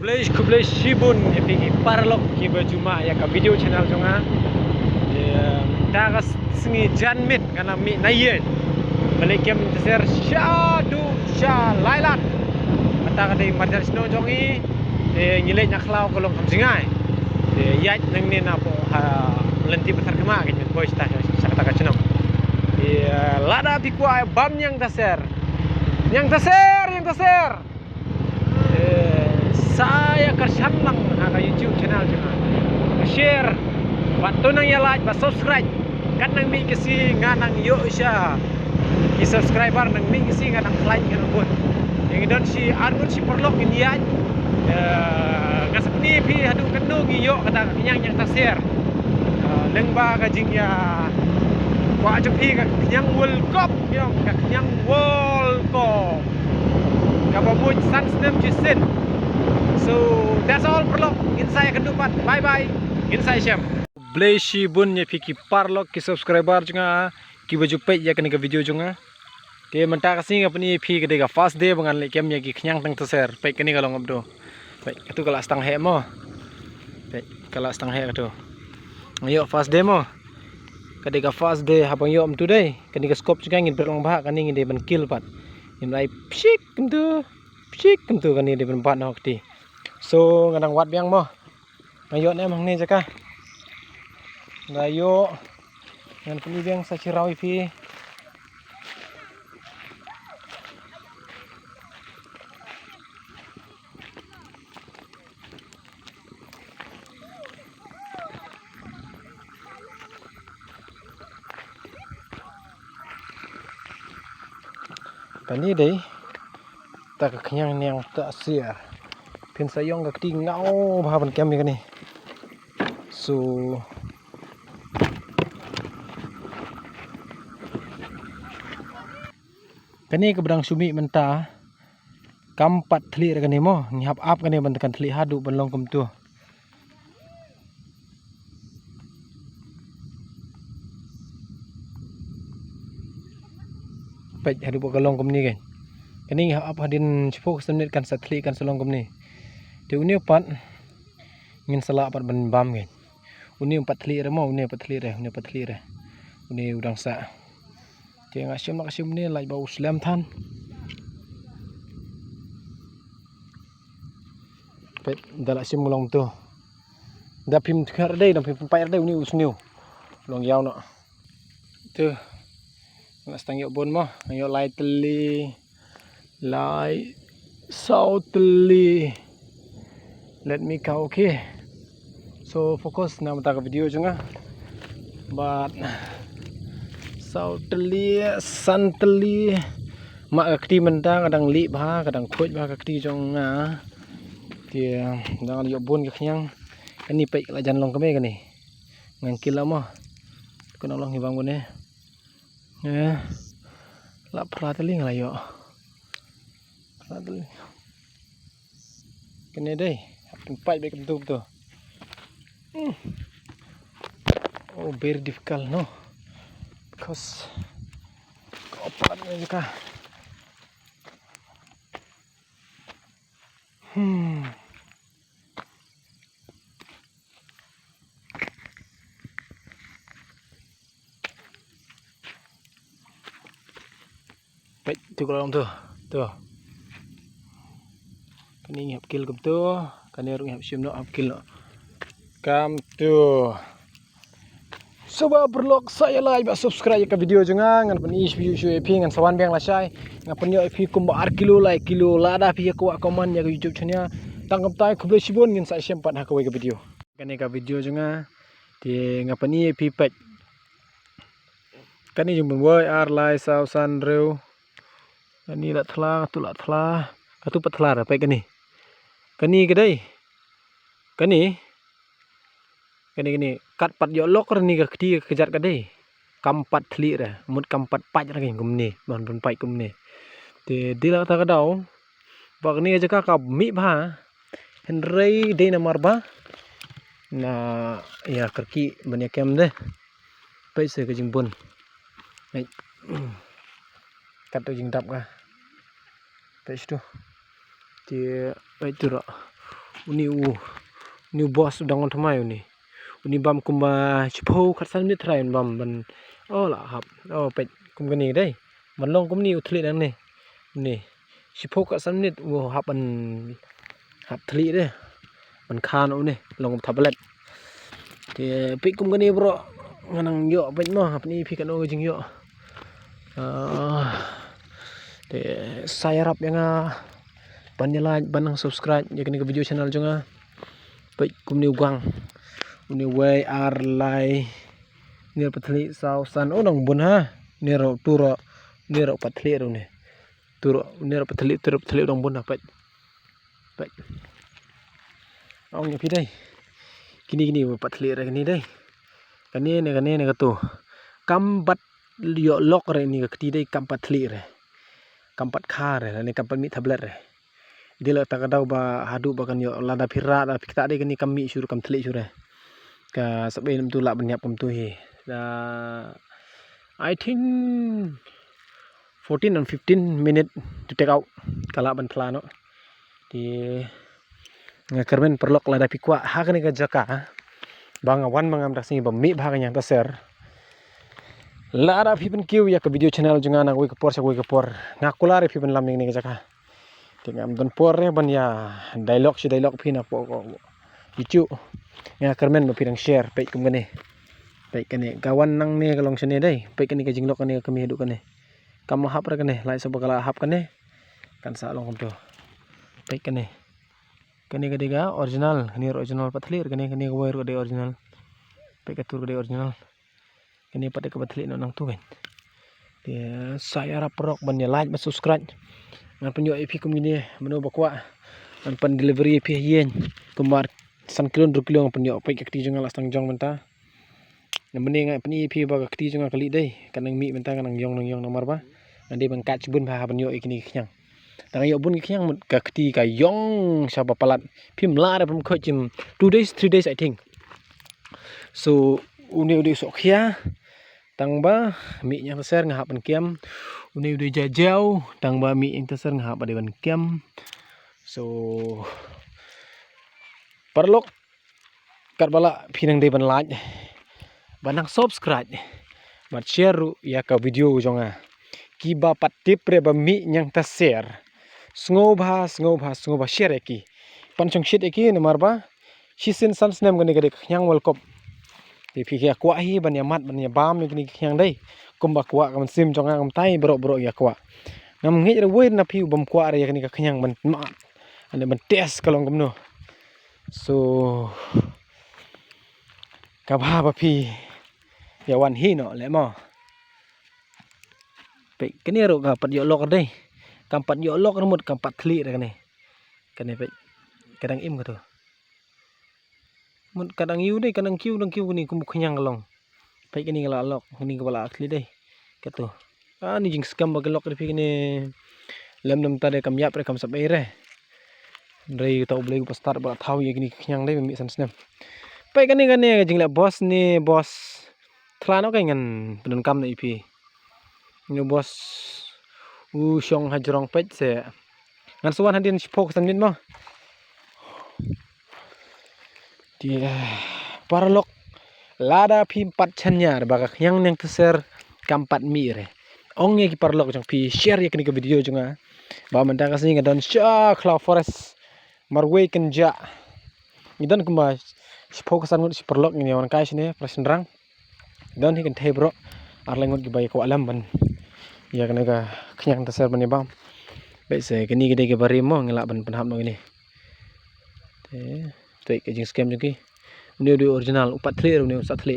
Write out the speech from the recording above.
Kublai Shibun epiki parlok ki bajuma ya ka video channel jonga dagas singi janmit kana mi nayen balikem teser shadu sha lailat kata kadai marjan sno jongi ngile nyaklau kolong kamsingai yat nang ni na po lenti betar kema kin boy sta sakata ka chenam lada pikwa bam yang teser saya kersanlang aga YouTube channel juga share bantu nang ya like ba subscribe kan nang mi kisi nganang yo sya ki subscriber nang mi kisi nganang like kan pun yang don si arun si perlok ini ya ngasapni pi hadu kendo gi yo kata kenyang yang tasir lengba gajing ya kwa ajak pi ka kenyang world cup yo ka kenyang world cup ka bamuj san snem jisin. So that's all perlok insai kedupat bye bye insai syam blay shibun nya piki parlok ki subscriber junga ki baju page ya kani ka video junga ke menta kasing apni phi ke dega first day bangan le kem ya ki khnyang tang tser page kani ka longam do page itu kala stang he mo page kala stang he to ayo first day mo kadega first day habang yo today kani ka scope junga ngin perlong ba kani ngin de ban kill pat in lai psik kemtu kani de ban pat nok ti. So ngadang wat biang mo ngayo ne mang ni jaka ngayo ngan puni biang sa cirau ipi kani deh tak kenyang yang tak siar pin sayong ka ting ngau bahaban kami kani so kani ke bedang sumi menta kampat thli ra kani mo ngihap ap kani ban tekan thli hadu ban long kum tu pej hadu ba long kum ni kan kani ngihap ap hadin chipok semnit kan sathli kan selong kum ni ti uni pat ngin sala pat ban bam gen uni pat thli re mo uni pat thli re uni udang sa ti ngasyum ni lai bau slam than pet dala sim long tu da pim khar dei dam pim pai dei uni usniu long yaw no tu ngastang yo bon mo yo lai teli lai sautli. Let me go okay. So focus na mata ka video junga. But sautli santli mak kakti mentang kadang li ba kadang khoj ba kakti jonga. Dia dang yo bon ka khnyang kani pe la jan long kame kani. Ngangkil mo. Kono long hibang bone. La pratali ngalayo. Pratali. Kene deh. Empat baik betul. Oh, very difficult, no? Because koparannya juga. Baik, tu kalau tuh. Kani ngap kill tu. Kani rung ngap sim no up kill no. Kam tu. Coba berlok saya like ba subscribe ke video junga ngan pen is video show epi ngan sawan beng la sai ngan pen yo epi kum bar kilo lada pi ko komen ya YouTube channel tangkap tai kublai shibun ngan sai sempat ha ke video. Kani ka video junga ti ngan pen epi pet. Kani jung boy ar lai sau san reu. Kani la thla tu la thla ka tu pat thla ra pe kani. Kani ke dai. Kani kat pat yo lok ni ka kti kejar ka dai. Kampat thli ra, mut kampat paj ra kum ni, ban ban pai kum ni. Te dila ta ka dau. Ba ni aja ka mi ba. Henrei de na marba. Na ya kerki ban ya kem de. Pai se ka jing bun. Ai. Kat tu jing dap ka. Pai tu. Ti pai tu ra. uni bos udang on thamai uni bam kumba chpo khatsan mit thrai bam ban la hap pet kum gani dai man long kum ni uthli nang ni chpo khatsan mit hap an hap thli de man khan ni long tablet thì pit kum gani bro nganang yo pet mo hap ni phi kan jing yo thì saya harap yang like banang subscribe ya kini ke video channel jonga pet kum ni ugang uni way ar lai ni patli sau san nang bun ha ni ro turo ni ro patli ro ni turo ni ro patli dong bun pet ong nya pi dai kini patli ra kini dai kani ka tu kam bat yo lok re ni ka ti dai kam patli re kam pat kha re ni kam pat mi tablet re dila ta kadau ba hadu ba kan yo lada phira da phikta dai kani kam mi sur kam thli sur re ka sabe nam tu la ban yap kam tu hi I think 14 and 15 minutes to take out kala ban plano di ngakarmen perlok lada pikwa ha kani ka jaka bang wan mangam tak sing bami bhag yang ta share lada phi ban kiu ya ka video channel junga na wei ka por ngakula re phi ban lam ni ka jaka tingam don por re ban ya dialog phi na po ko ichu ngakarmen no phi dang share pe kum gani pe kani kawan nang ne ka long sene dai pe kani ka jinglok kani ka mi du kani kam hap ra kani lai so bakala hap kani kan sa long kum tu pe kani ka diga original patli kani wire ka original pe ka tur ka original kani pate ka patli no nang tu kan dia saya harap rok ban ya like ban subscribe ngan penyo ip kum ni meno bakwa an pan delivery ip yen kumar san kilon 2 kilo penyo pe ka ti junga lastang jong menta namene ngai pani ip ba ka ti junga kali dai kanang mi menta kanang yong nomor ba ande ban ka chbun ba penyo ikini khyang tang yo bun khyang ka ti ka yong saba palat phim la ra pum khojim 2 days 3 days I think so uni so khia tang ba mi yang ser ngahap ban kem uni jajau tang ba mi yang ser ngahap ba ban kem so parlok kat bala phinang de ban like banang subscribe bat share ya ka video jonga ki ba patip re ba mi yang ta share sngo ba share ki panchong shit ki namar ba shisin sans nem gani gade khyang world cup ti phi ya kwa hi ban ya mat ban ya bam ni khyang dai kumba kwa kam sim jonga kam tai bro ya kwa ngam ngi re wei na phi bam kwa re kani ka khyang ban ma ane ban test kalong kam no so ka ba phi ya wan hi no le mo pe kani ro ka pat yo lok dai kam pat yo lok rumut kam pat thli re kani pe kadang im ka tu mun kadang yu dai kadang kiu ni kum khyang kalong pe kani kala lok ni ka bala thli dai ka tu ni jing scam ba lok re phi kani lem nam ta de kam yap re kam sab re rei ta oblei ku start ba thau ye kini khyang dai mi san snap pe kani jing la boss thlano kai ngan penun kam na ipi ni bos shong hajrong pet se ngan suan hadin spok san min mo dia parlok lada phim pat chanyar ba khyang neng tser kam pat mi re ong ye ki parlok jong pi share ye kini ka video jonga ba man ta ka sing don sha cloud forest marwe kenja idan kuma spok san ngut parlok ni on kai sine prasendrang don hi kan thei bro arlengot ki bai ko alam ban ya kana ka khyang ta ser ban bam be se kini gede ke bari mo ngela ban panhap no ini te ke jing scam jong ki ni original upat thli ro ni usat thli